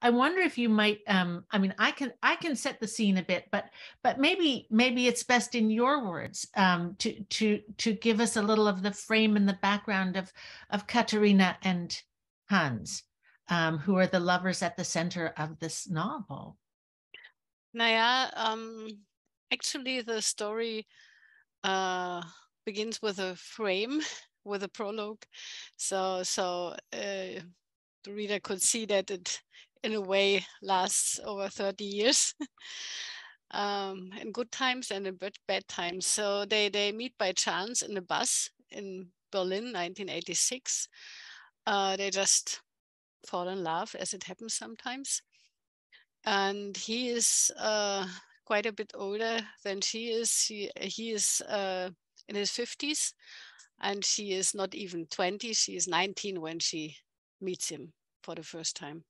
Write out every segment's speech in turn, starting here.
I wonder if you might, I mean, I can set the scene a bit, but maybe it's best in your words, to give us a little of the frame and the background of Katerina and Hans, who are the lovers at the center of this novel. Naja, actually the story begins with a frame, with a prologue. So the reader could see that it, in a way, lasts over 30 years. In good times and in bad times. So they meet by chance in a bus in Berlin, 1986. They just fall in love, as it happens sometimes. And he is quite a bit older than she is. He is in his 50s, and she is not even 20. She is 19 when she meets him for the first time.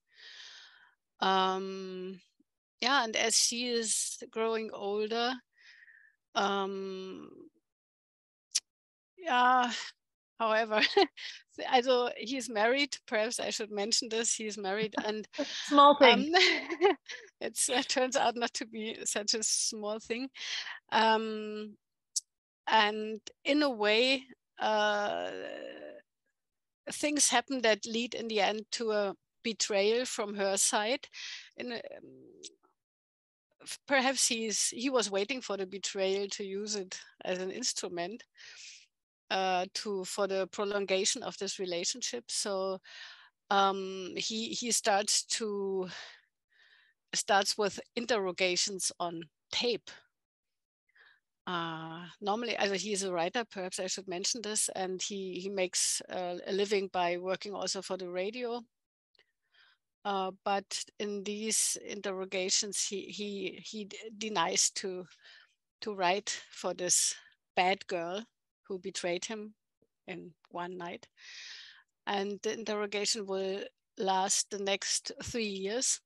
Yeah, and as she is growing older, yeah, however, also he's married. Perhaps I should mention this. He's married, and small thing. It turns out not to be such a small thing. And in a way, things happen that lead in the end to a betrayal from her side. Perhaps he was waiting for the betrayal to use it as an instrument for the prolongation of this relationship. So he starts with interrogations on tape. Normally, he's a writer, perhaps I should mention this, and he makes a living by working also for the radio. But in these interrogations, he denies to write for this bad girl who betrayed him in one night. And the interrogation will last the next 3 years.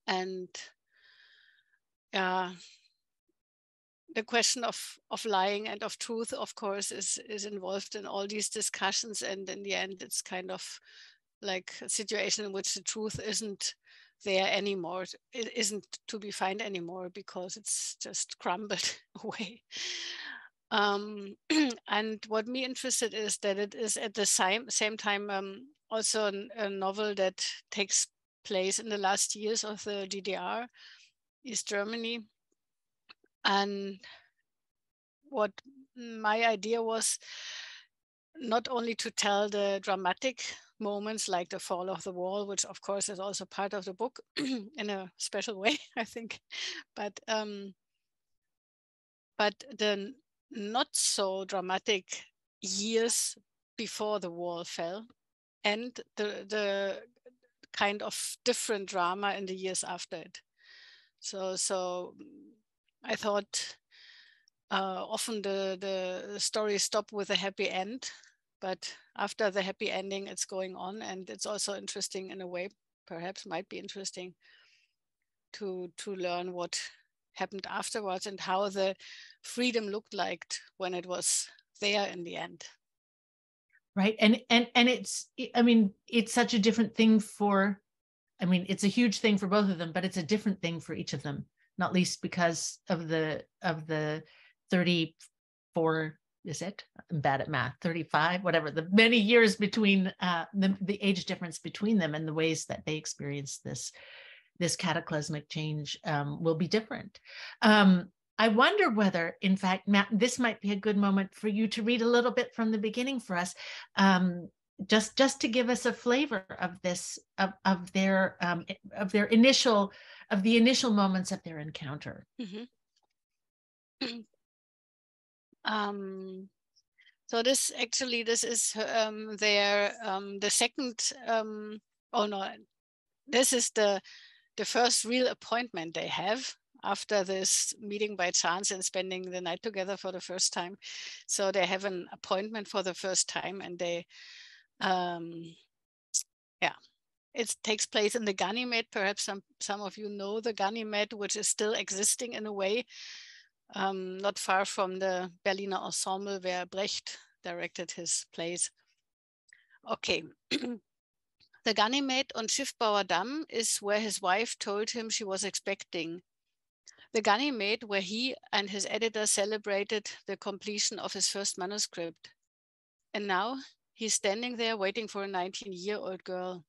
And the question of lying and of truth, of course, is involved in all these discussions. And in the end, it's kind of like a situation in which the truth isn't there anymore. It isn't to be found anymore because it's just crumbled away. And what me interested is that it is at the same time also a novel that takes place in the last years of the DDR, East Germany. And what my idea was not only to tell the dramatic moments like the fall of the wall, which of course is also part of the book in a special way, I think, but the not so dramatic years before the wall fell, and the kind of different drama in the years after it. So I thought often the stories stop with a happy end, but after the happy ending, it's going on, and it's also interesting in a way. Perhaps might be interesting to learn what happened afterwards and how the freedom looked like when it was there in the end. Right. And it's, I mean, it's such a different thing for, I mean, it's a huge thing for both of them, but it's a different thing for each of them, not least because of the 34, is it? I'm bad at math, 35, whatever, the many years between the age difference between them, and the ways that they experience this cataclysmic change will be different. I wonder whether, in fact, Matt, this might be a good moment for you to read a little bit from the beginning for us, just to give us a flavor of this, of the initial moments of their encounter. Mm-hmm. So this is their the second. This is the first real appointment they have after this meeting by chance and spending the night together for the first time. So they have an appointment for the first time, and they, it takes place in the Ganymed. Perhaps some of you know the Ganymed, which is still existing in a way, not far from the Berliner Ensemble where Brecht directed his plays. Okay. The Ganymed on Schiffbauer Damm is where his wife told him she was expecting. The Ganymed where he and his editor celebrated the completion of his first manuscript. And now he's standing there waiting for a 19-year-old girl.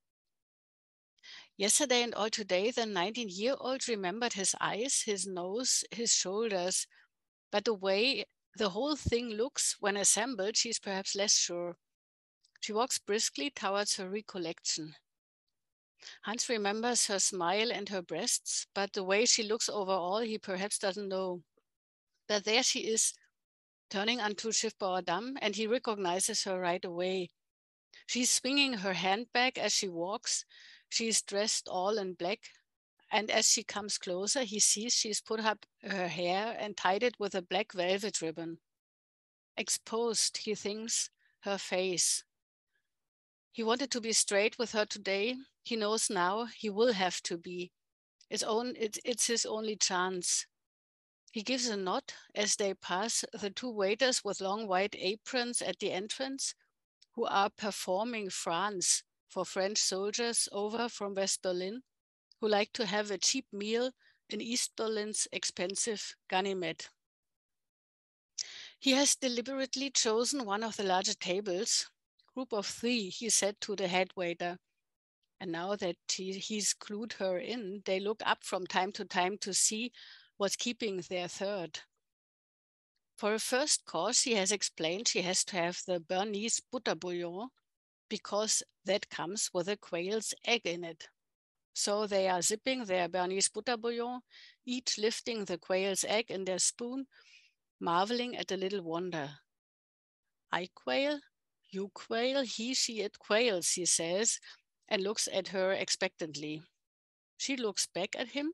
Yesterday and all today, the 19-year-old remembered his eyes, his nose, his shoulders. But the way the whole thing looks when assembled, she's perhaps less sure. She walks briskly towards her recollection. Hans remembers her smile and her breasts, but the way she looks overall, he perhaps doesn't know. But there she is, turning onto Schiffbauer Damm, and he recognizes her right away. She's swinging her handbag as she walks. She's dressed all in black, and as she comes closer, he sees she's put up her hair and tied it with a black velvet ribbon. Exposed, he thinks, her face. He wanted to be straight with her today. He knows now he will have to be. It's his only chance. He gives a nod as they pass the two waiters with long white aprons at the entrance, who are performing France for French soldiers over from West Berlin, who like to have a cheap meal in East Berlin's expensive Ganymed. He has deliberately chosen one of the larger tables. Group of 3, he said to the head waiter. And now that he's clued her in, they look up from time to time to see what's keeping their third. For a first course, he has explained she has to have the Bernese butter bouillon because that comes with a quail's egg in it. So they are sipping their Bernese butter bouillon, each lifting the quail's egg in their spoon, marveling at the little wonder. I quail, you quail, he, she, it quails, he says, and looks at her expectantly. She looks back at him.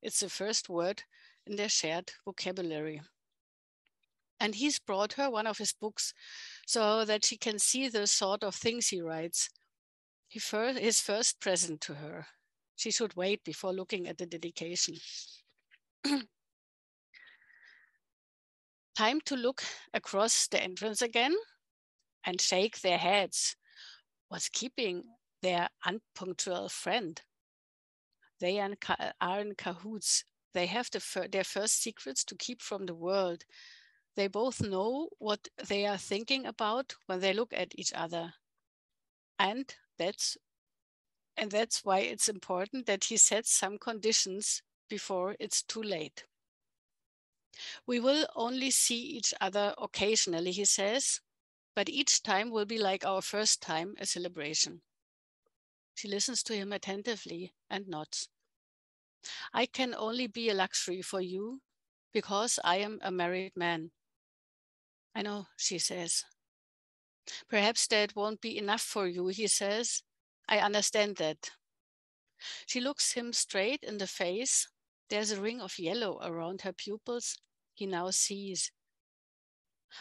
It's the first word in their shared vocabulary. And he's brought her one of his books so that she can see the sort of things he writes. His first present to her. She should wait before looking at the dedication. Time to look across the entrance again and shake their heads. What's keeping their unpunctual friend? They are in cahoots. They have their first secrets to keep from the world. They both know what they are thinking about when they look at each other. And that's why it's important that he sets some conditions before it's too late. We will only see each other occasionally, he says, but each time will be like our first time, a celebration. She listens to him attentively and nods. I can only be a luxury for you because I am a married man. I know, she says. Perhaps that won't be enough for you, he says. I understand that. She looks him straight in the face. There's a ring of yellow around her pupils. He now sees.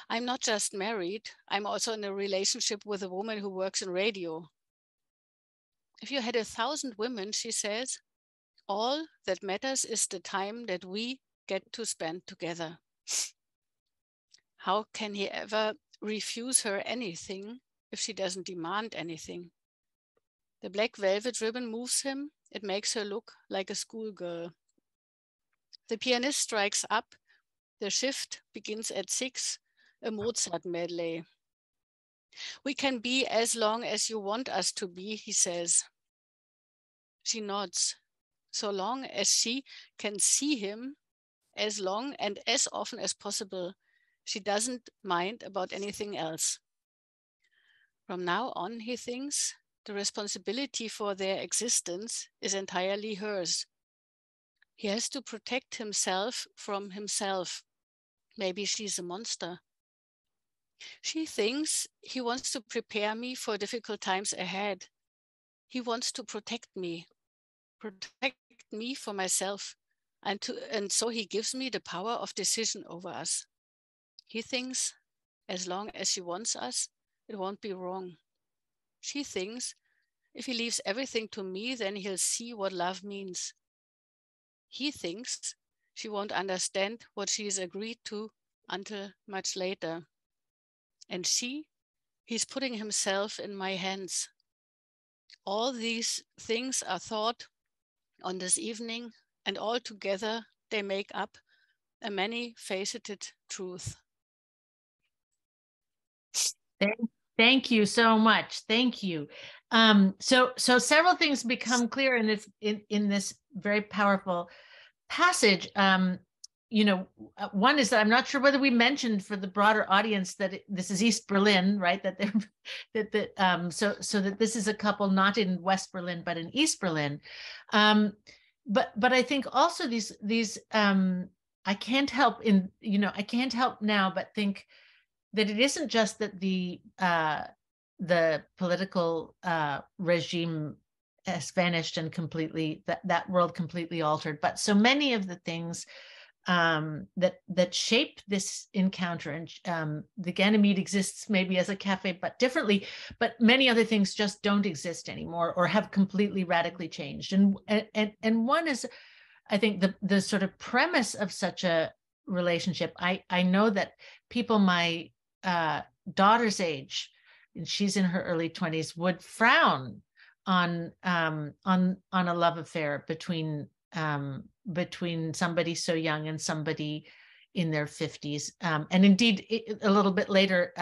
I'm not just married. I'm also in a relationship with a woman who works in radio. If you had 1,000 women, she says, all that matters is the time that we get to spend together. How can he ever refuse her anything if she doesn't demand anything? The black velvet ribbon moves him. It makes her look like a schoolgirl. The pianist strikes up. The shift begins at 6, a Mozart medley. We can be as long as you want us to be, he says. She nods. So long as she can see him, as long and as often as possible, she doesn't mind about anything else. From now on, he thinks, the responsibility for their existence is entirely hers. He has to protect himself from himself. Maybe she's a monster. She thinks he wants to prepare me for difficult times ahead. He wants to protect me for myself, and so he gives me the power of decision over us. He thinks, as long as she wants us, it won't be wrong. She thinks, if he leaves everything to me, then he'll see what love means. He thinks she won't understand what she's agreed to until much later. And he's putting himself in my hands. All these things are thought on this evening, and all together they make up a many-faceted truth. Thank you so much. Thank you. So several things become clear in this very powerful passage. One is that I'm not sure whether we mentioned for the broader audience that this is East Berlin, right? That they're so that this is a couple not in West Berlin but in East Berlin. But I think also these I can't help now but think that it isn't just that the political regime has vanished and completely that world completely altered, but so many of the things that shape this encounter, and the Ganymede exists maybe as a cafe, but differently, but many other things just don't exist anymore or have completely radically changed. And one is, I think, the sort of premise of such a relationship. I know that people my daughter's age, and she's in her early 20s, would frown on a love affair between somebody so young and somebody in their 50s. And indeed, a little bit later,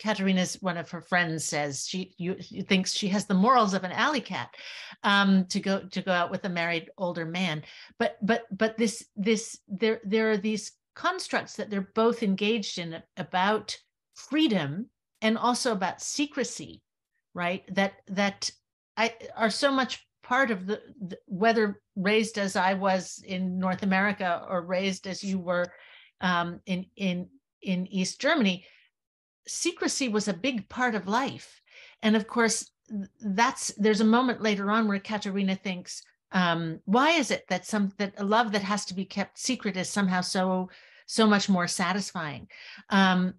Katerina's one of her friends says she thinks she has the morals of an alley cat to go out with a married older man. But there are these constructs that they're both engaged in about freedom and also about secrecy, right? That are so much part of the whether raised as I was in North America or raised as you were in East Germany. Secrecy was a big part of life, and of course there's a moment later on where Katerina thinks, why is it that a love that has to be kept secret is somehow so much more satisfying? And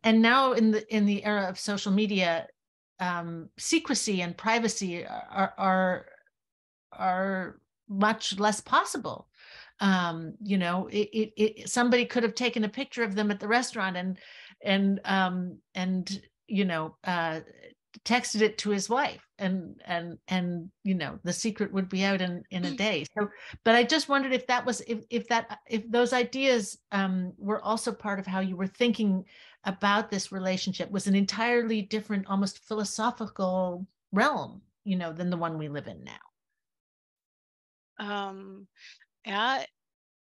now in the era of social media, secrecy and privacy are much less possible. Somebody could have taken a picture of them at the restaurant and texted it to his wife, and the secret would be out in a day. So, but I just wondered if that was if those ideas were also part of how you were thinking about this relationship, was an entirely different, almost philosophical realm, than the one we live in now. Yeah,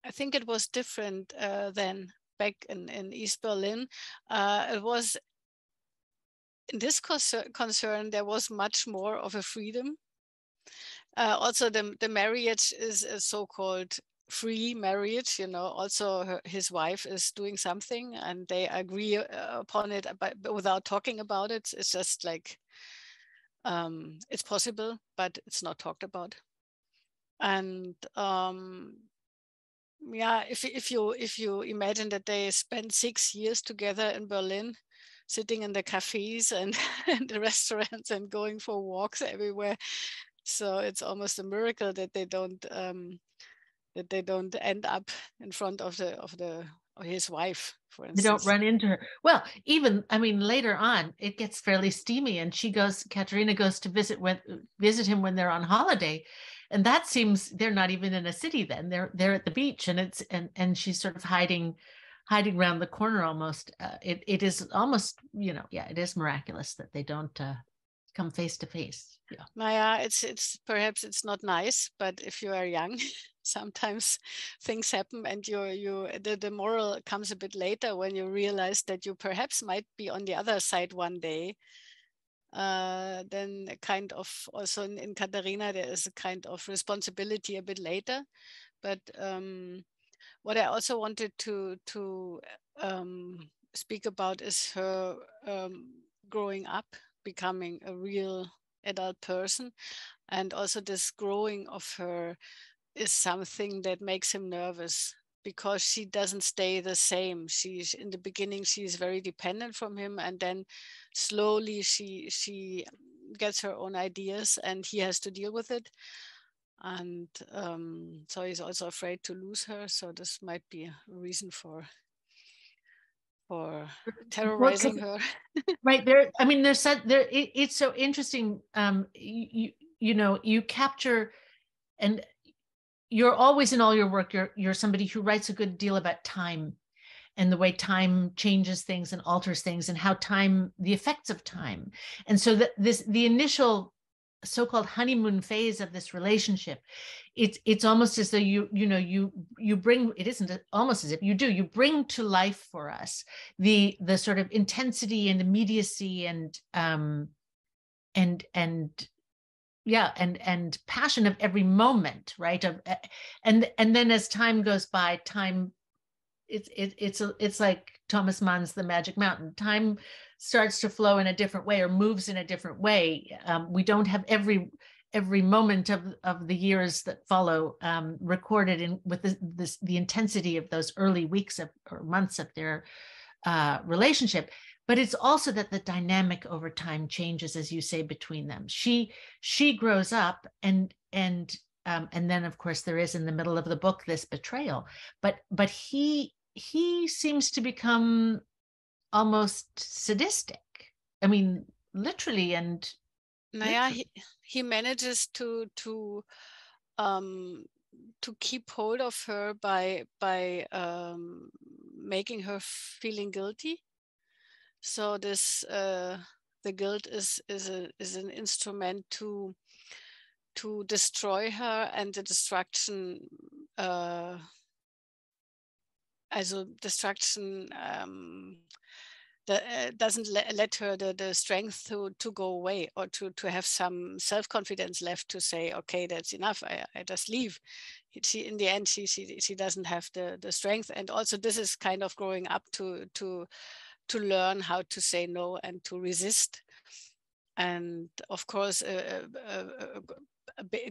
I think it was different than back in East Berlin. It was, in this concern, there was much more of a freedom. Also, the marriage is a so-called free marriage. Also his wife is doing something and they agree upon it, but without talking about it. It's just like it's possible, but it's not talked about. And yeah, if you imagine that they spent 6 years together in Berlin, sitting in the cafes and, and the restaurants and going for walks everywhere, so it's almost a miracle that they don't end up in front of his wife, for instance. They don't run into her. Well, even, I mean, later on, it gets fairly steamy, and Katerina goes to visit him when they're on holiday, and that seems they're not even in a city then. They're at the beach, and and she's sort of hiding around the corner almost. It is almost, it is miraculous that they don't come face to face. Yeah, it's perhaps it's not nice, but if you are young, sometimes things happen, and the moral comes a bit later when you realize that you perhaps might be on the other side one day. Then kind of also in Katharina there is a kind of responsibility a bit later, but what I also wanted to speak about is her growing up, becoming a real adult person, and also this growing of her is something that makes him nervous, because she doesn't stay the same. She's in the beginning, she's very dependent from him, and then slowly she gets her own ideas and he has to deal with it. And so he's also afraid to lose her. So this might be a reason for for Well, terrorizing her. right there. I mean, it's so interesting. You capture, and you're always in all your work. You're somebody who writes a good deal about time and the way time changes things and alters things, and how the effects of time. And so the initial so-called honeymoon phase of this relationship, it's almost as though you bring, it isn't almost as if you bring to life for us the sort of intensity and immediacy and passion of every moment, right? And then as time goes by, it's like Thomas Mann's The Magic Mountain. Time starts to flow in a different way, or moves in a different way. We don't have every moment of the years that follow recorded with the intensity of those early weeks or months of their relationship. But it's also that the dynamic over time changes, as you say, between them. She grows up, and then of course there is in the middle of the book this betrayal. But he seems to become almost sadistic. I mean, literally and. He manages to keep hold of her by making her feeling guilty. So this the guilt is an instrument to destroy her, and the destruction that doesn't let her the strength to go away, or to have some self-confidence left to say, okay, that's enough, I just leave. In the end she doesn't have the strength. And also this is kind of growing up to learn how to say no and to resist. And of course a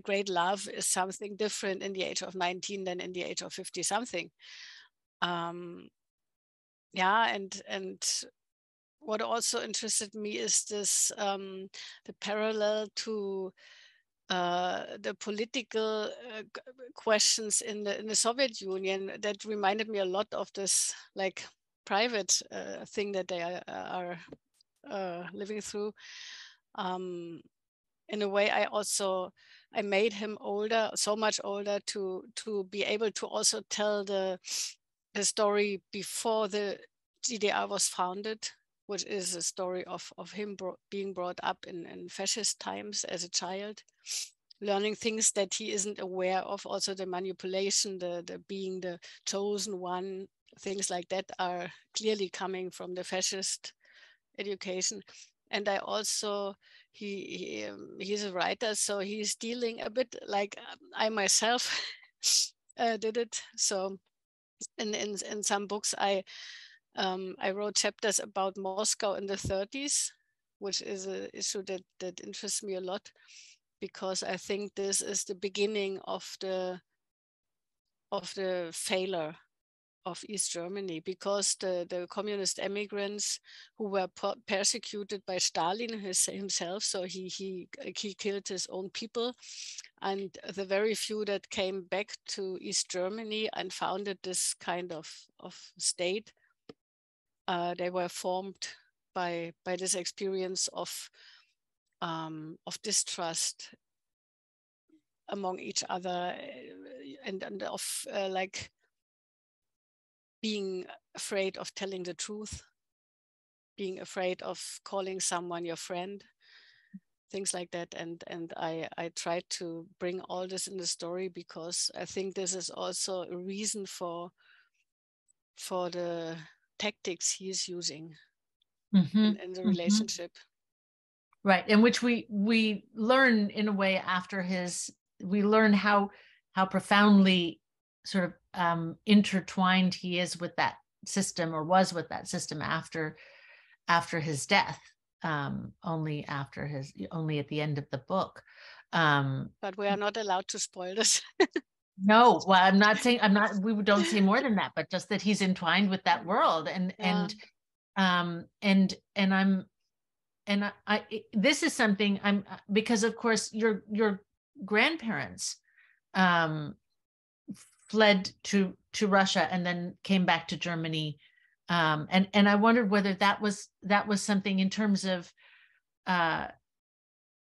great love is something different in the age of 19 than in the age of 50 something. And what also interested me is this the parallel to the political questions in the Soviet Union, that reminded me a lot of this like private thing that they are living through. In a way, I made him older, so much older, to be able to also tell the story before the GDR was founded, which is a story of him being brought up in fascist times as a child, learning things that he isn't aware of. Also the manipulation, the being the chosen one, things like that are clearly coming from the fascist education. And I also, he's a writer, so he's dealing a bit like I myself did it. So in some books I wrote chapters about Moscow in the 30s, which is an issue that interests me a lot, because I think this is the beginning of the failure of East Germany, because the communist immigrants who were persecuted by Stalin himself, so he killed his own people, and the very few that came back to East Germany and founded this kind of state, they were formed by this experience of distrust among each other, and of like being afraid of telling the truth, being afraid of calling someone your friend, things like that. And I tried to bring all this in the story, because I think this is also a reason for the tactics he is using in the relationship. Right, in which we learn in a way we learn how profoundly sort of intertwined he is with that system, or was with that system after his death, only at the end of the book. But we are not allowed to spoil this. No, well, we don't say more than that, but just that he's entwined with that world. This is something because of course your grandparents fled to Russia and then came back to Germany And I wondered whether that was something in terms of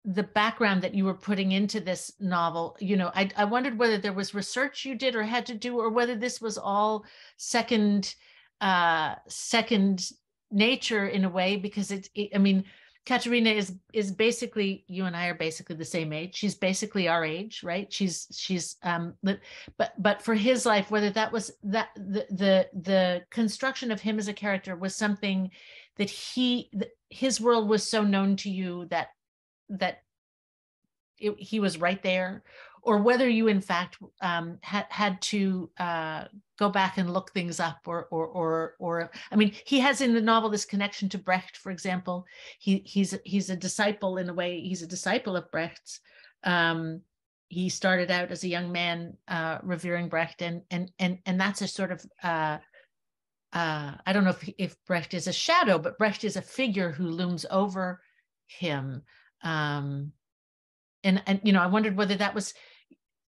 the background that you were putting into this novel. You know, I wondered whether there was research you did or had to do, or whether this was all second nature in a way, because I mean, Katerina is basically, you and I are basically the same age. She's basically our age, right? She's but for his life, whether that was that the construction of him as a character was something that his world was so known to you that he was right there, or whether you in fact had to go back and look things up, or I mean, he has in the novel this connection to Brecht, for example. He's a disciple in a way. He's a disciple of Brecht's. He started out as a young man revering Brecht, and that's a sort of I don't know if Brecht is a shadow, but Brecht is a figure who looms over him. And you know, I wondered whether that was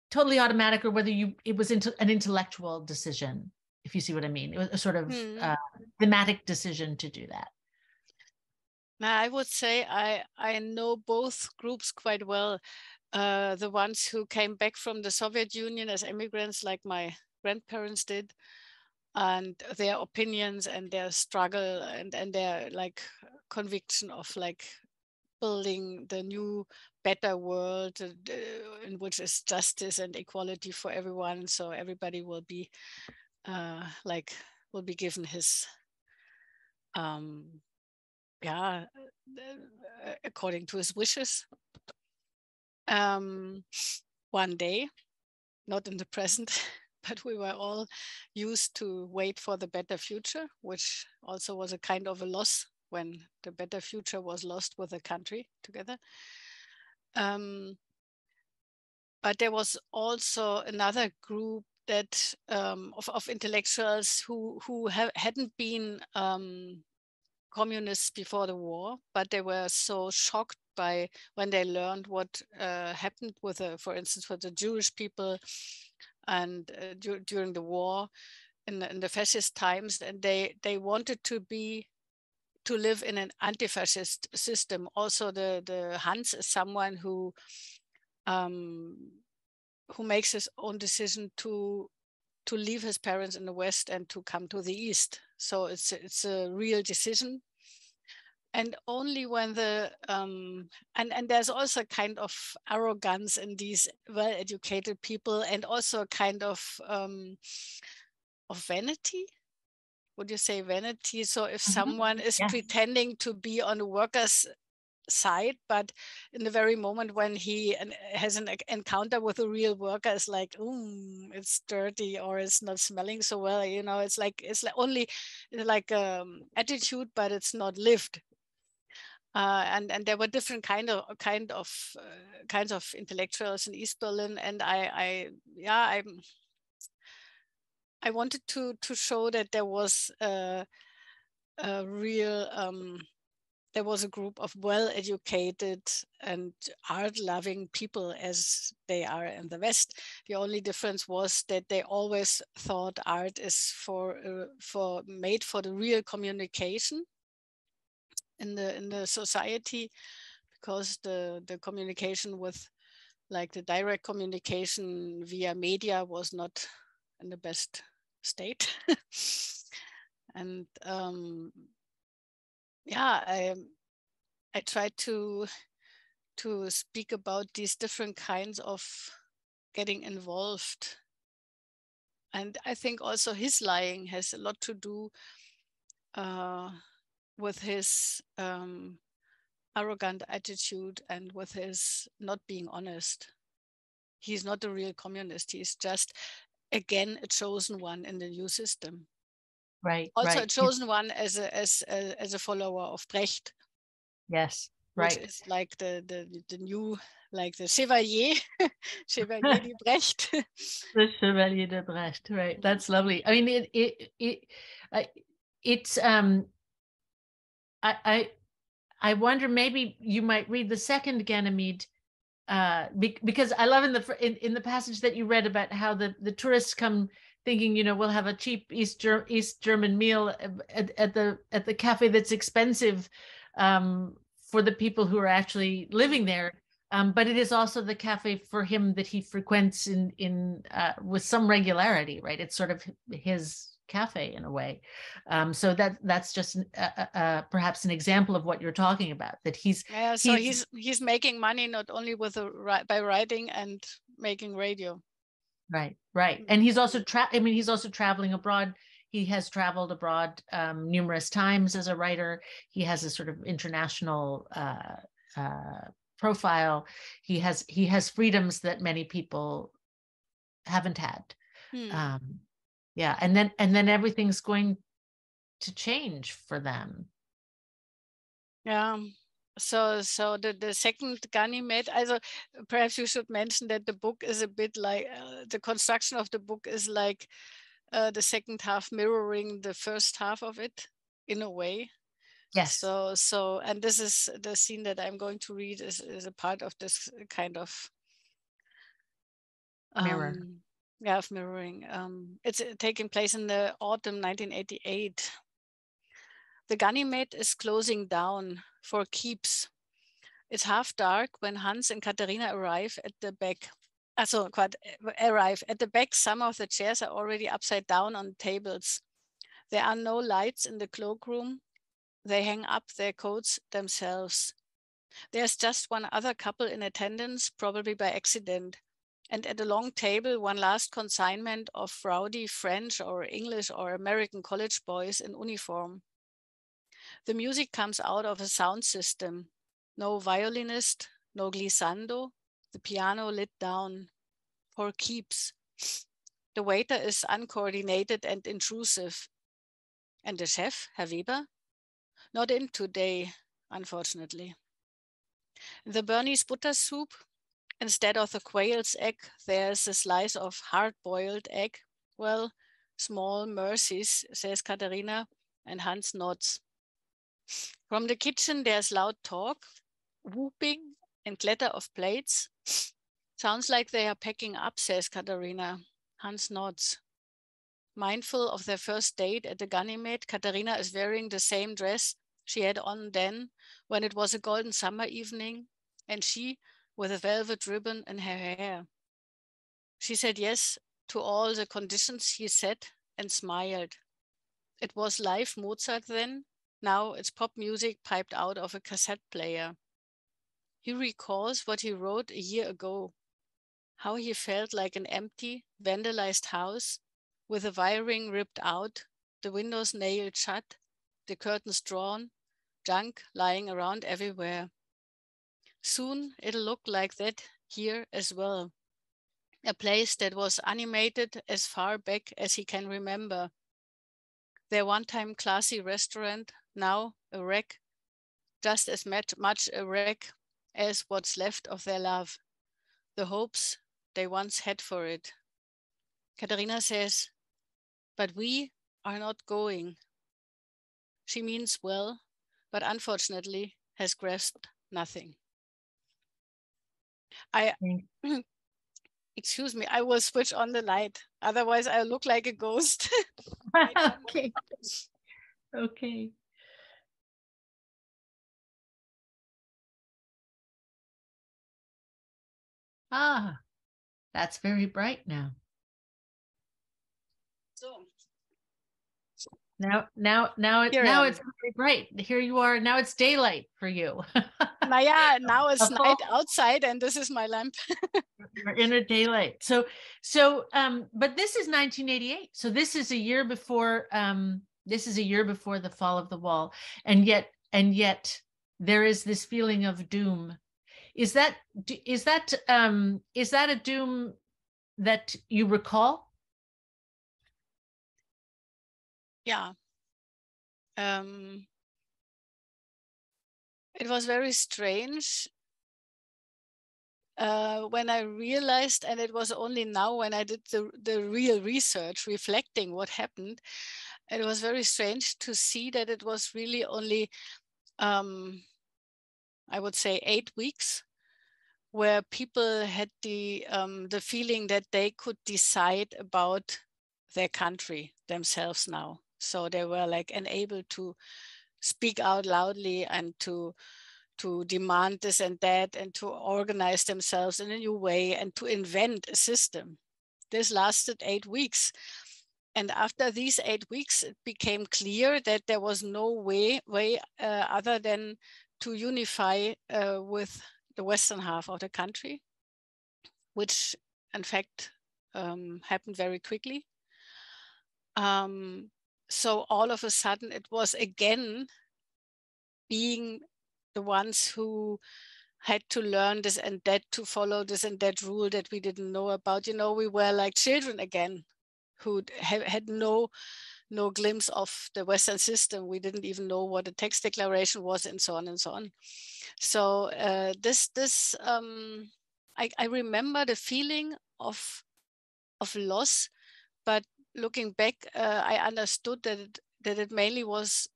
totally automatic, or whether it was an intellectual decision, if you see what I mean. It was a sort of thematic decision to do that. Now, I would say I know both groups quite well. The ones who came back from the Soviet Union as immigrants, like my grandparents did, and their opinions and their struggle and their like conviction of like building the new better world in which is justice and equality for everyone, so everybody will be will be given his according to his wishes one day, not in the present. But we were all used to wait for the better future, which also was a kind of a loss when the better future was lost with the country together. But there was also another group that of intellectuals who hadn't been communists before the war, but they were so shocked by when they learned what happened with, for instance, with the Jewish people and during the war in the fascist times, and they wanted to live in an anti-fascist system. Also, the Hans is someone who makes his own decision to leave his parents in the West and to come to the East. So it's a real decision. And only when and there's also a kind of arrogance in these well-educated people, and also a kind of vanity. Would you say vanity? So if someone is pretending to be on the workers' side, but in the very moment when he has an encounter with a real worker, it's like, it's dirty, or it's not smelling so well. You know, it's like only like attitude, but it's not lived. And there were different kinds of intellectuals in East Berlin, and I wanted to show that there was a real there was a group of well-educated and art-loving people as they are in the West. The only difference was that they always thought art is made for the real communication in the society, because the communication with like the direct communication via media was not in the best state. And I tried to speak about these different kinds of getting involved. And I think also his lying has a lot to do with his arrogant attitude and with his not being honest. He's not a real communist. He's just, again, a chosen one in the new system. Right. Also a chosen one as a follower of Brecht. Yes. Which is like the new, like the Chevalier, Chevalier de Brecht. The Chevalier de Brecht, right? That's lovely. I mean, it's I wonder, maybe you might read the second Ganymede, because I love in the passage that you read about how the tourists come thinking, we'll have a cheap East German meal at the cafe that's expensive for the people who are actually living there. But it is also the cafe for him that he frequents in with some regularity, right? It's sort of his cafe in a way. So that's just perhaps an example of what you're talking about. That he's making money not only with by writing and making radio. Right. And he's also he's also traveling abroad. He has traveled abroad numerous times as a writer. He has a sort of international profile. He has freedoms that many people haven't had. Yeah, and then everything's going to change for them. Yeah. So the second Ganymed, also perhaps you should mention that the book is a bit like the construction of the book is like the second half mirroring the first half of it in a way. Yes. So and this is the scene that I'm going to read is a part of this kind of mirror. Yeah, of mirroring. It's taking place in the autumn 1988. The Ganymed is closing down for keeps. It's half dark when Hans and Katharina arrive at the back. Arrive at the back. Some of the chairs are already upside down on tables. There are no lights in the cloakroom. They hang up their coats themselves. There's just one other couple in attendance, probably by accident. And at a long table, one last consignment of rowdy French or English or American college boys in uniform. The music comes out of a sound system. No violinist, no glissando, the piano lit down. For keeps. The waiter is uncoordinated and intrusive. And the chef, Herr Weber? Not in today, unfortunately. The Bernese butter soup, instead of the quail's egg, there's a slice of hard-boiled egg. Well, small mercies, says Katharina, and Hans nods. From the kitchen, there's loud talk, whooping, and clatter of plates. Sounds like they are packing up, says Katharina. Hans nods. Mindful of their first date at the Ganymed, Katharina is wearing the same dress she had on then, when it was a golden summer evening, and she with a velvet ribbon in her hair. She said yes to all the conditions he set and smiled. It was live Mozart then. Now it's pop music piped out of a cassette player. He recalls what he wrote a year ago, how he felt like an empty, vandalized house with the wiring ripped out, the windows nailed shut, the curtains drawn, junk lying around everywhere. Soon it'll look like that here as well. A place that was animated as far back as he can remember. Their one-time classy restaurant, now a wreck, just as much a wreck as what's left of their love, the hopes they once had for it. Katharina says, but we are not going. She means well, but unfortunately has grasped nothing. Excuse me, I will switch on the light. Otherwise, I look like a ghost. Okay. Okay. Ah, that's very bright now. So now it's very bright. Here you are. Now it's daylight for you. Now it's night outside, and this is my lamp. You're in a daylight. So, but this is 1988. So this is a year before. This is a year before the fall of the wall, and yet there is this feeling of doom. Is that a doom that you recall? Yeah. It was very strange when I realized, and it was only now when I did the real research, reflecting what happened, it was very strange to see that it was really only, I would say, 8 weeks, where people had the feeling that they could decide about their country themselves now. So they were like enabled to speak out loudly and to demand this and that and to organize themselves in a new way and to invent a system. This lasted 8 weeks. And after these 8 weeks, it became clear that there was no way other than to unify with the western half of the country, which in fact happened very quickly. So all of a sudden it was again being the ones who had to learn this and that, to follow this and that rule that we didn't know about. You know, we were like children again who had no glimpse of the Western system. We didn't even know what a tax declaration was, and so on and so on. So I remember the feeling of loss, but looking back, I understood that it mainly was,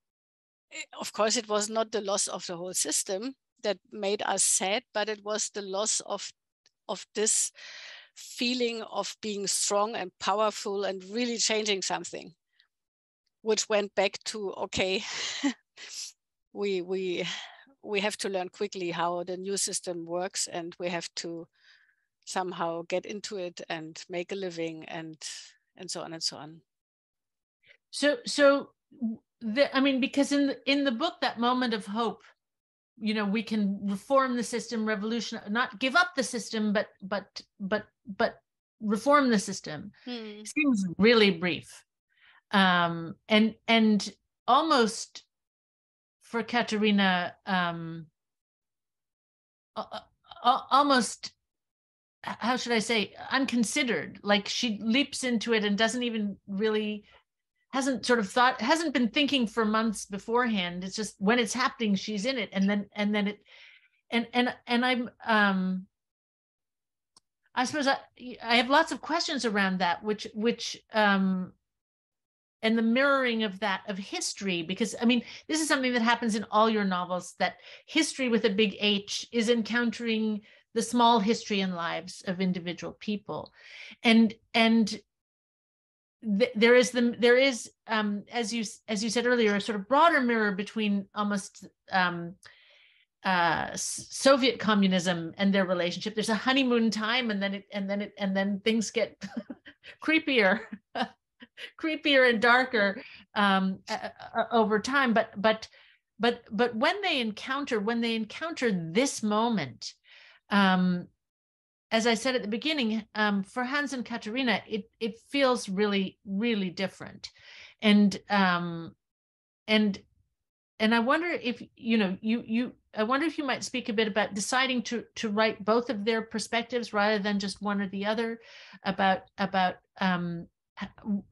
of course, it was not the loss of the whole system that made us sad, but it was the loss of this feeling of being strong and powerful and really changing something, which went back to, okay, we have to learn quickly how the new system works, and we have to somehow get into it and make a living, and so on and so on. So I mean, because in the book, that moment of hope, you know, we can reform the system, revolution, not give up the system, but reform the system, seems really brief, and almost for Katerina, almost, how should I say, unconsidered. Like she leaps into it and doesn't even really, hasn't been thinking for months beforehand. It's just when it's happening, she's in it, and then it, and I'm I suppose I have lots of questions around that, which and the mirroring of that, of history, because I mean, this is something that happens in all your novels, that history with a big H is encountering the small history and lives of individual people, and there is as you said earlier, a sort of broader mirror between almost Soviet communism and their relationship. There's a honeymoon time, and then things get creepier and darker over time. But when they encounter this moment, as I said at the beginning, for Hans and Katerina, it feels really, really different, and I wonder if I wonder if you might speak a bit about deciding to write both of their perspectives rather than just one or the other, about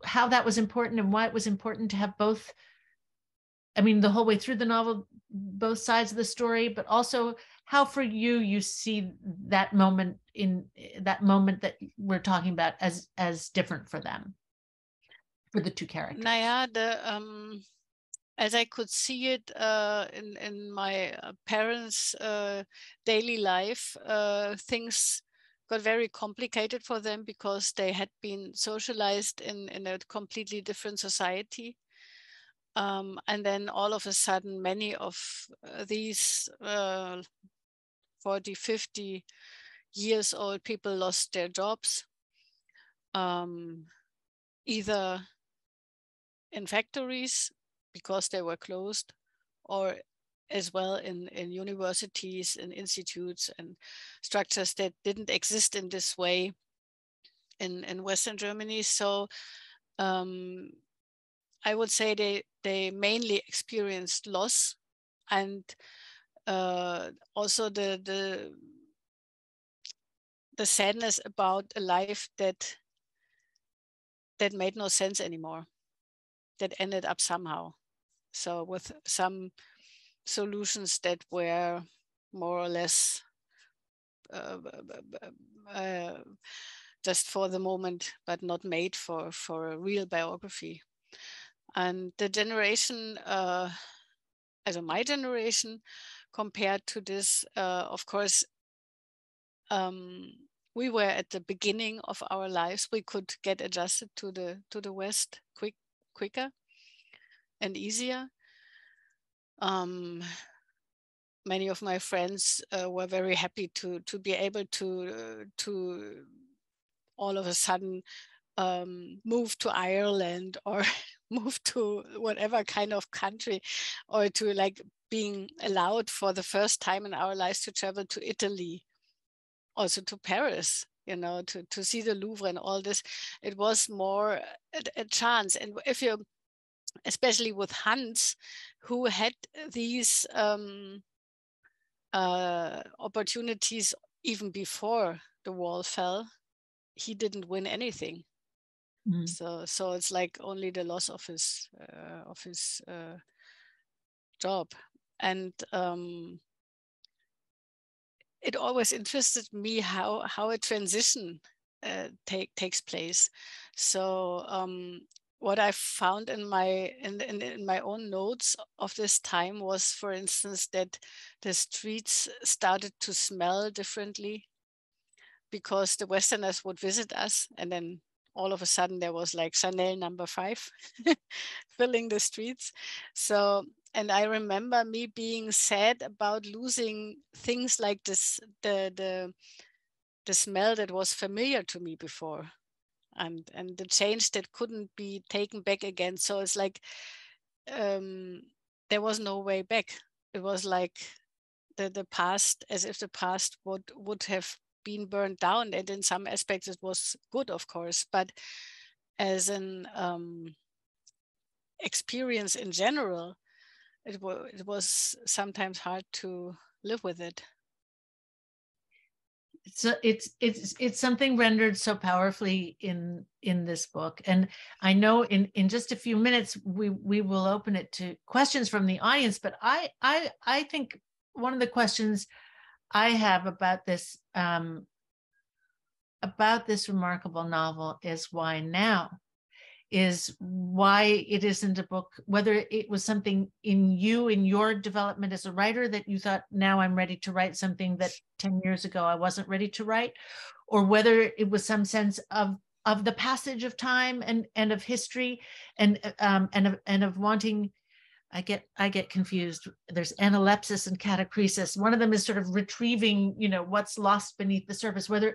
how that was important and why it was important to have both. I mean, the whole way through the novel, both sides of the story, but also how for you see that moment that we're talking about as different for them, for the two characters. As I could see it in my parents' daily life, things got very complicated for them because they had been socialized in a completely different society. And then all of a sudden, many of these 40, 50 years old people lost their jobs, either in factories because they were closed, or as well in universities and institutes and structures that didn't exist in this way in Western Germany. So I would say they mainly experienced loss, and also the sadness about a life that made no sense anymore, that ended up somehow. So with some solutions that were more or less just for the moment, but not made for a real biography. And the generation, also my generation, compared to this, of course, we were at the beginning of our lives. We could get adjusted to the West quicker and easier. Many of my friends were very happy to be able to all of a sudden move to Ireland or move to whatever kind of country, or to like being allowed for the first time in our lives to travel to Italy, also to Paris, you know, to see the Louvre and all this. It was more a chance. And if you, especially with Hans, who had these opportunities even before the wall fell, he didn't win anything. So it's like only the loss of his job. And it always interested me how a transition takes place. So what I found in my own notes of this time was, for instance, that the streets started to smell differently because the Westerners would visit us, and then all of a sudden there was like Chanel No. 5 filling the streets. So, and I remember me being sad about losing things like this, the smell that was familiar to me before, and the change that couldn't be taken back again. So it's like there was no way back. It was like the past, as if the past would have been burned down. And in some aspects it was good, of course, but as an experience in general, it was sometimes hard to live with it. So it's something rendered so powerfully in this book. And I know in just a few minutes we will open it to questions from the audience, but I think one of the questions I have about this remarkable novel is why now? Is why it isn't a book, whether it was something in your development as a writer that you thought, now I'm ready to write something that 10 years ago I wasn't ready to write, or whether it was some sense of the passage of time and of history and of wanting. I get confused. There's analepsis and catachresis. One of them is sort of retrieving, what's lost beneath the surface. Whether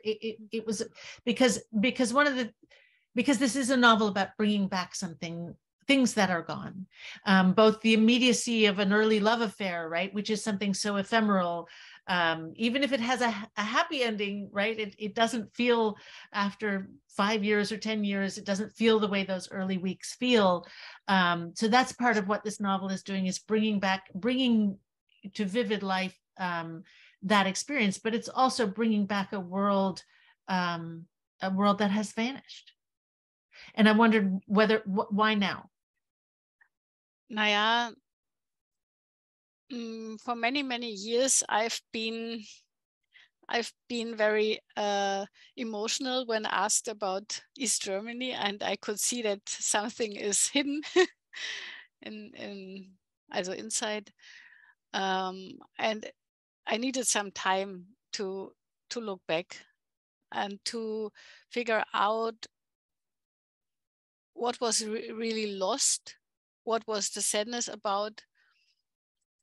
it was because this is a novel about bringing back things that are gone, both the immediacy of an early love affair, right, which is something so ephemeral, even if it has a happy ending, right, it doesn't feel, after 5 years or 10 years, it doesn't feel the way those early weeks feel. So that's part of what this novel is doing, is bringing to vivid life that experience, but it's also bringing back a world that has vanished. And I wondered why now? Naja, for many, many years, I've been very emotional when asked about East Germany, and I could see that something is hidden also inside. And I needed some time to look back and to figure out what was really lost, what was the sadness about,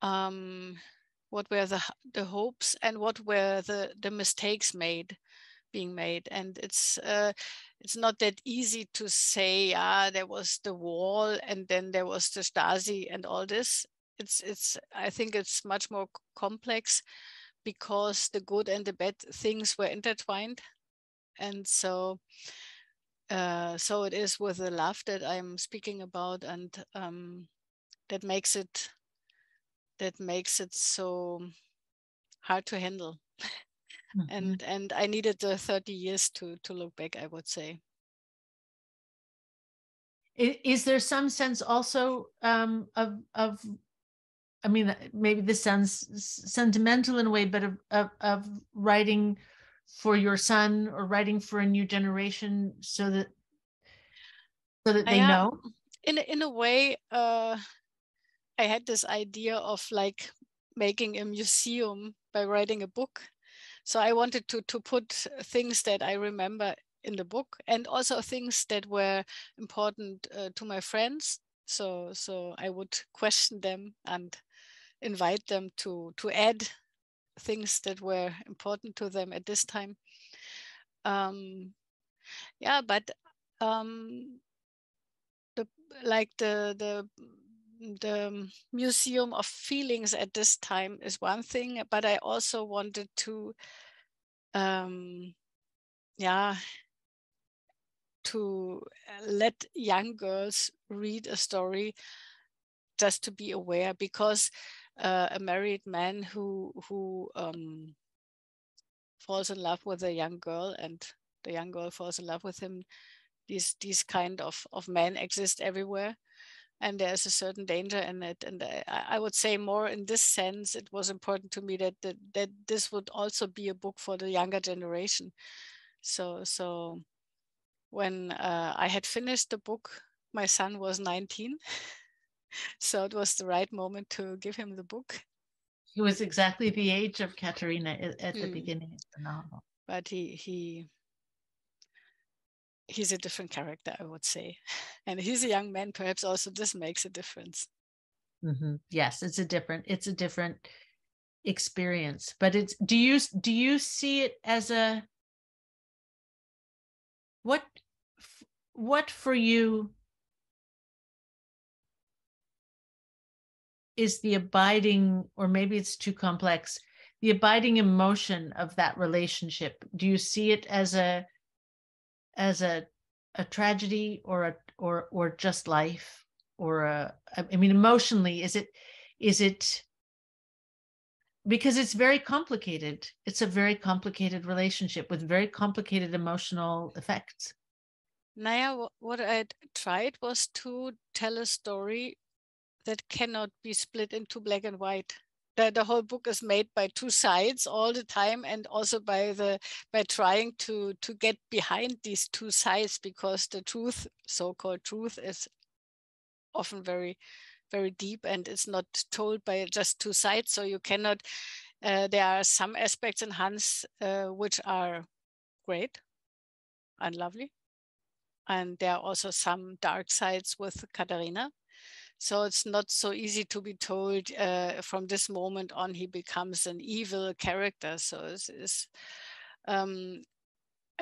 what were the hopes, and what were the mistakes being made. And it's not that easy to say, there was the wall and then there was the Stasi and all this. I think it's much more complex, because the good and the bad things were intertwined. And so it is with the love that I'm speaking about, and that makes it so hard to handle. Mm-hmm. And I needed the 30 years to look back, I would say. Is there some sense also of I mean, maybe this sounds sentimental in a way, but of writing for your son, or writing for a new generation, so that they know? In a way, I had this idea of like making a museum by writing a book. So I wanted to put things that I remember in the book, and also things that were important to my friends. So I would question them and invite them to add things that were important to them at this time. Yeah, but the museum of feelings at this time is one thing, but I also wanted to to let young girls read a story, just to be aware, because a married man who falls in love with a young girl and the young girl falls in love with him, these kind of men exist everywhere, and there's a certain danger in it. And I would say, more in this sense, it was important to me that this would also be a book for the younger generation. So when I had finished the book, my son was 19. So it was the right moment to give him the book. He was exactly the age of Katerina at the beginning of the novel. But he's a different character, I would say. And he's a young man, perhaps also this makes a difference. Mm-hmm. Yes, it's a different experience. But it's, do you see it as a, what for you is the abiding, or maybe it's too complex, the abiding emotion of that relationship? Do you see it as a tragedy, or just life, or I mean, emotionally, is it because it's very complicated? It's a very complicated relationship with very complicated emotional effects. Naya, what I tried was to tell a story that cannot be split into black and white. The whole book is made by two sides all the time, and also by trying to get behind these two sides, because the truth, so-called truth, is often very, very deep, and it's not told by just two sides. So you cannot, there are some aspects in Hans which are great and lovely. And there are also some dark sides with Katharina. So it's not so easy to be told from this moment on he becomes an evil character. So I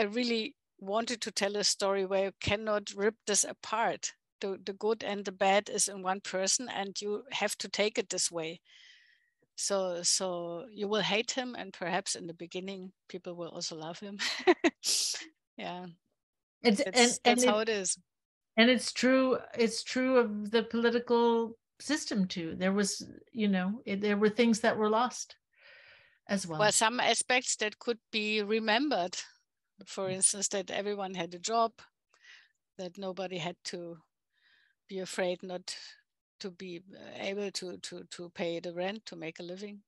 really wanted to tell a story where you cannot rip this apart. The good and the bad is in one person, and you have to take it this way. So you will hate him, and perhaps in the beginning people will also love him. Yeah, that's how it is. And it's true of the political system too. There was, there were things that were lost as well. Well, some aspects that could be remembered, for instance, that everyone had a job, that nobody had to be afraid not to be able to pay the rent, to make a living.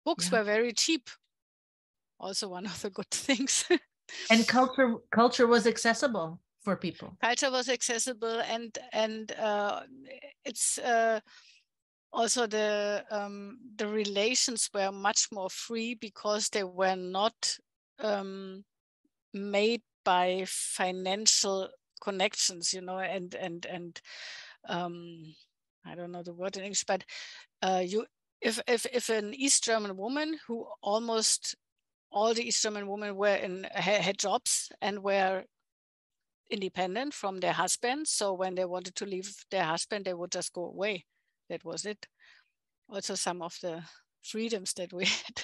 Books were very cheap. Also one of the good things. And culture was accessible for people. Culture was accessible, and it's also the relations were much more free, because they were not made by financial connections, and I don't know the word in English, but if an East German woman, who almost all the East German women had jobs and were independent from their husband, so when they wanted to leave their husband, they would just go away. That was it. Also, some of the freedoms that we had,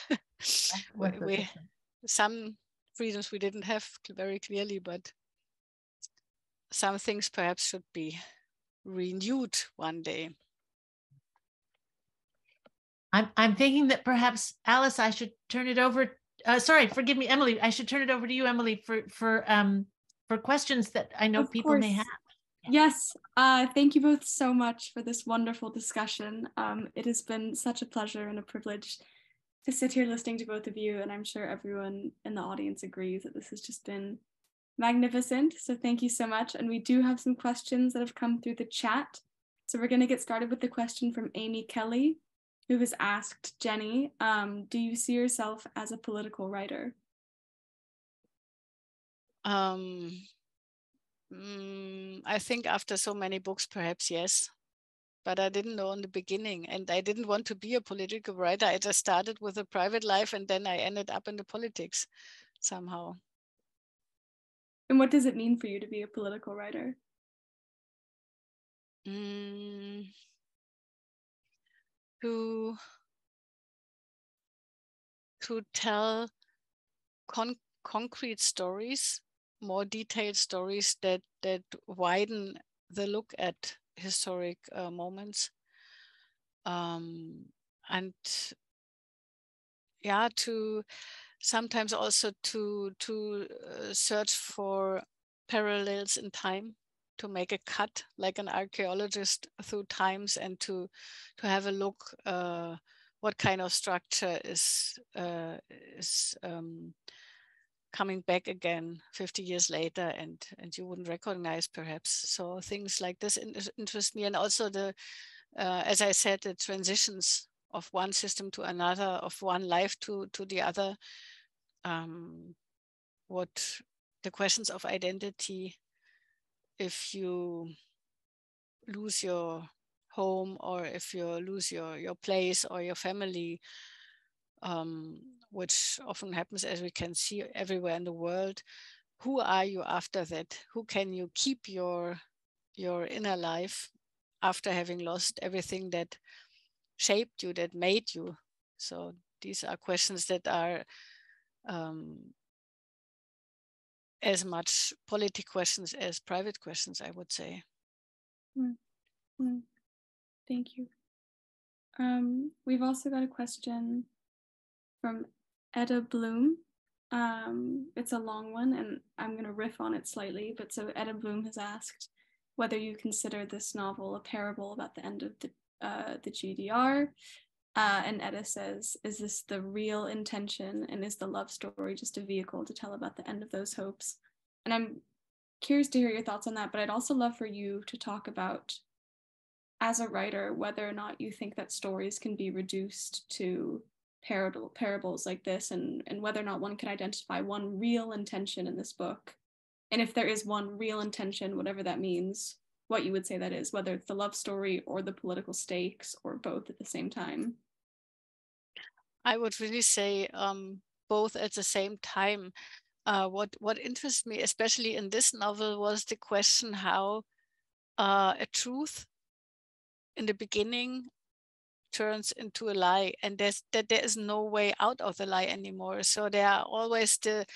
some freedoms we didn't have very clearly, but some things perhaps should be renewed one day. I'm thinking that perhaps, Alice, I should turn it over. Sorry, forgive me, Emily. I should turn it over to you, Emily, for questions that I know people may have. Yes, thank you both so much for this wonderful discussion. It has been such a pleasure and a privilege to sit here listening to both of you, and I'm sure everyone in the audience agrees that this has just been magnificent. So thank you so much. And we do have some questions that have come through the chat. So we're going to get started with the question from Amy Kelly. who has asked, Jenny, do you see yourself as a political writer? I think after so many books, perhaps yes. But I didn't know in the beginning, and I didn't want to be a political writer. I just started with a private life, and then I ended up in the politics somehow. And what does it mean for you to be a political writer? To tell concrete stories, more detailed stories that widen the look at historic moments, and yeah, to sometimes also to search for parallels in time, to make a cut like an archaeologist through times, and to have a look what kind of structure is coming back again 50 years later, and you wouldn't recognize perhaps. So things like this interest me, and also the as I said, the transitions of one system to another, of one life to the other. What the questions of identity, if you lose your home, or if you lose your place or your family, which often happens, as we can see everywhere in the world. Who are you after that? Who can you keep your inner life after having lost everything that shaped you, that made you? So these are questions that are as much politic questions as private questions, I would say. Thank you. We've also got a question from Etta Bloom. It's a long one, and I'm going to riff on it slightly. But so Etta Bloom has asked whether you consider this novel a parable about the end of the GDR. And Etta says, is this the real intention, and is the love story just a vehicle to tell about the end of those hopes? And I'm curious to hear your thoughts on that, but I'd also love for you to talk about, as a writer, whether or not you think that stories can be reduced to parables like this, and whether or not one can identify one real intention in this book. And if there is one real intention, whatever that means, what you would say that is, whether it's the love story or the political stakes or both at the same time. I would really say both at the same time. What interests me, especially in this novel, was the question how a truth in the beginning turns into a lie, and there is no way out of the lie anymore. So there are always the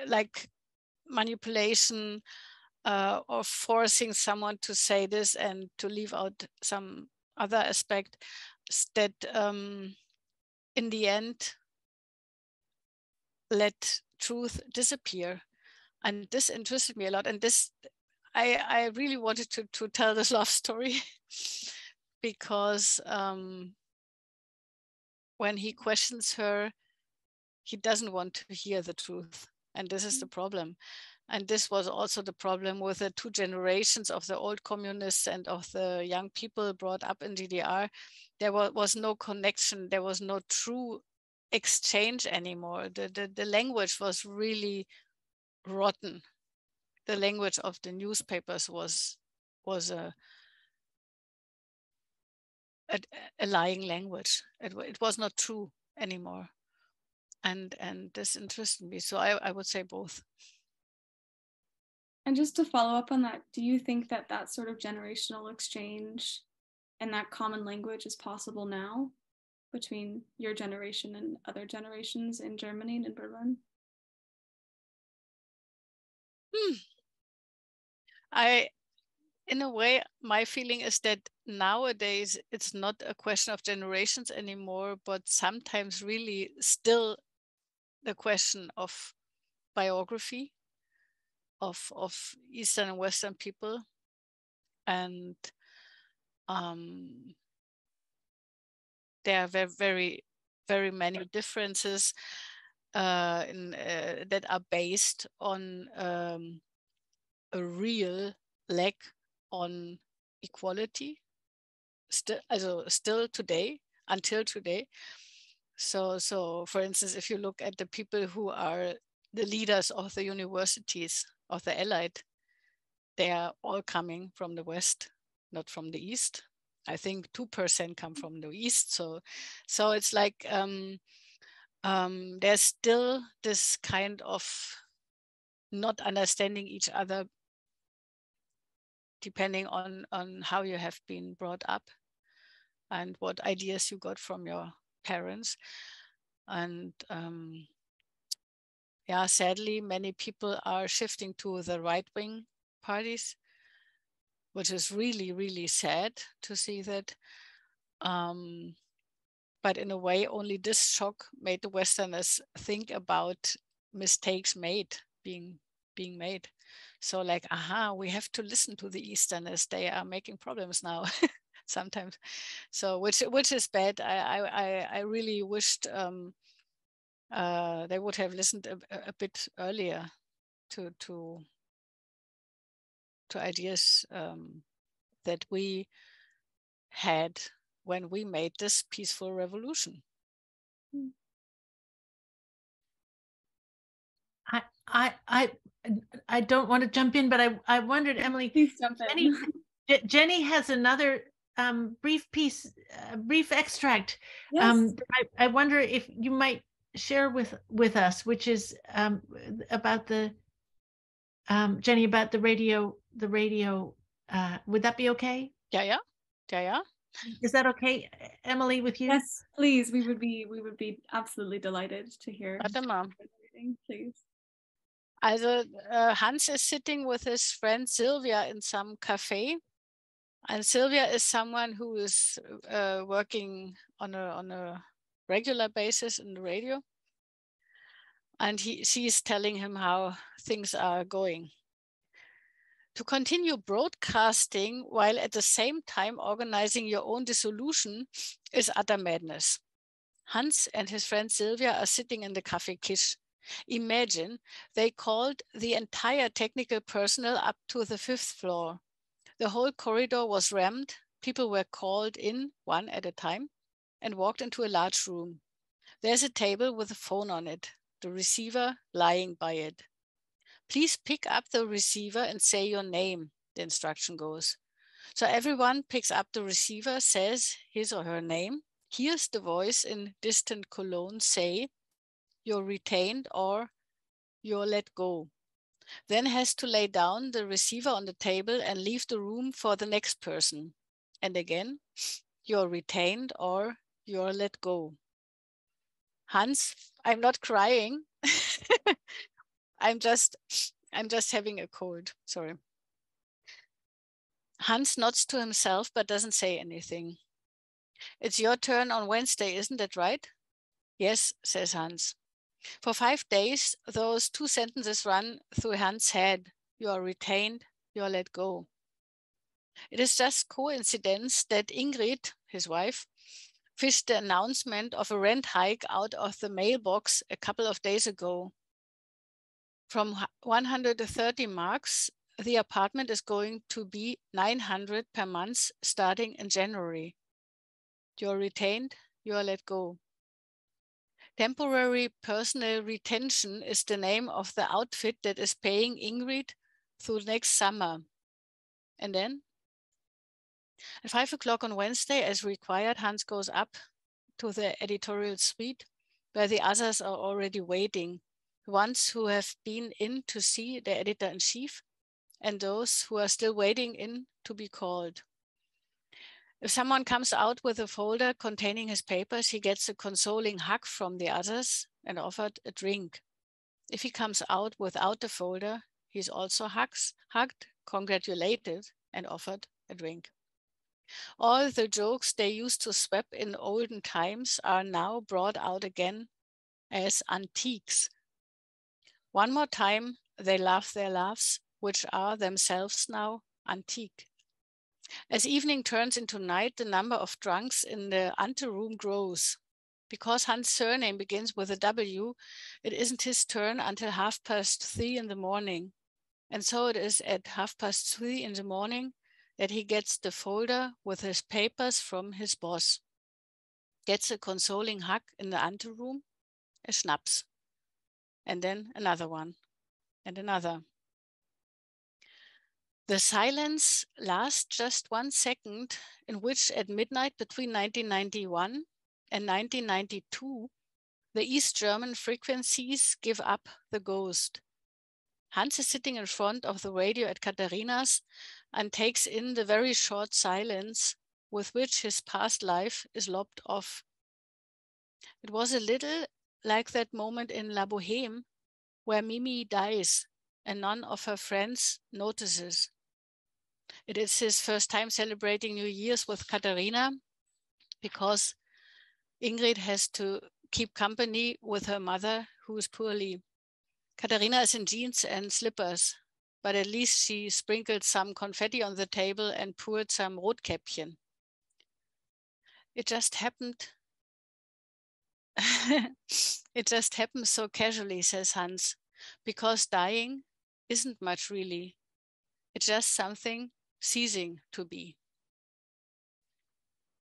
like manipulation or forcing someone to say this and to leave out some other aspect that in the end let truth disappear. And this interested me a lot, and this I really wanted to tell this love story because when he questions her, he doesn't want to hear the truth, and this is the problem. And this was also the problem with the two generations of the old communists and of the young people brought up in DDR. There was no connection. There was no true exchange anymore. The language was really rotten. The language of the newspapers was a lying language. It was not true anymore. And this interested me. So I would say both. And just to follow up on that, do you think that that sort of generational exchange and that common language is possible now between your generation and other generations in Germany and in Berlin? In a way, my feeling is that nowadays it's not a question of generations anymore, but sometimes really still the question of biography of Eastern and Western people. And there are very, very, very many differences that are based on a real lack on equality. Still today, until today. So for instance, if you look at the people who are the leaders of the universities of the Allied, they are all coming from the West, not from the East. I think 2% come from the East. So it's like there's still this kind of not understanding each other depending on how you have been brought up and what ideas you got from your parents. And yeah, sadly, many people are shifting to the right-wing parties, which is really, really sad to see that. But in a way, only this shock made the Westerners think about mistakes being made. So like, aha, we have to listen to the Easterners. They are making problems now sometimes. So which is bad. I really wished they would have listened a bit earlier to ideas that we had when we made this peaceful revolution. I don't want to jump in, but I wondered, Emily, please jump in. Jenny has another brief extract. Yes. I wonder if you might share with us, which is about the Jenny, about the radio. Would that be okay? Yeah. Is that okay, Emily, with you? Yes, please. We would be absolutely delighted to hear. Please. Also Hans is sitting with his friend Sylvia in some cafe, and Sylvia is someone who is working on a regular basis in the radio, and she's telling him how things are going. To continue broadcasting while at the same time organizing your own dissolution is utter madness. Hans and his friend Sylvia are sitting in the Café Kisch. Imagine they called the entire technical personnel up to the 5th floor. The whole corridor was rammed. People were called in one at a time and walked into a large room. There's a table with a phone on it, the receiver lying by it. Please pick up the receiver and say your name, the instruction goes. So everyone picks up the receiver, says his or her name, hears the voice in distant Cologne say, you're retained or you're let go. Then has to lay down the receiver on the table and leave the room for the next person. And again, you're retained or you're let go. Hans, I'm not crying. I'm just having a cold, sorry. Hans nods to himself, but doesn't say anything. It's your turn on Wednesday, isn't it right? Yes, says Hans. For 5 days, those 2 sentences run through Hans' head. You are retained, you are let go. It is just coincidence that Ingrid, his wife, fished the announcement of a rent hike out of the mailbox a couple of days ago. From 130 marks, the apartment is going to be 900 per month starting in January. You're retained, you're let go. Temporary personal retention is the name of the outfit that is paying Ingrid through next summer. And then at 5 o'clock on Wednesday, as required, Hans goes up to the editorial suite where the others are already waiting. The ones who have been in to see the editor-in-chief and those who are still waiting in to be called. If someone comes out with a folder containing his papers, he gets a consoling hug from the others and offered a drink. If he comes out without the folder, he's also hugged, congratulated, and offered a drink. All the jokes they used to swap in olden times are now brought out again as antiques. One more time, they laugh their laughs, which are themselves now antique. As evening turns into night, the number of drunks in the anteroom grows. Because Hans' surname begins with a W, it isn't his turn until 3:30 in the morning. And so it is at 3:30 in the morning that he gets the folder with his papers from his boss. gets a consoling hug in the anteroom, a schnapps, and then another one, and another. The silence lasts just 1 second, in which at midnight between 1991 and 1992, the East German frequencies give up the ghost. Hans is sitting in front of the radio at Katharina's and takes in the very short silence with which his past life is lopped off. It was a little like that moment in La Boheme where Mimi dies and none of her friends notices. It is his first time celebrating New Year's with Katharina because Ingrid has to keep company with her mother, who is poorly. Katharina is in jeans and slippers, but at least she sprinkled some confetti on the table and poured some Rotkäppchen. It just happened. It just happened so casually, says Hans, because dying isn't much really. It's just something ceasing to be.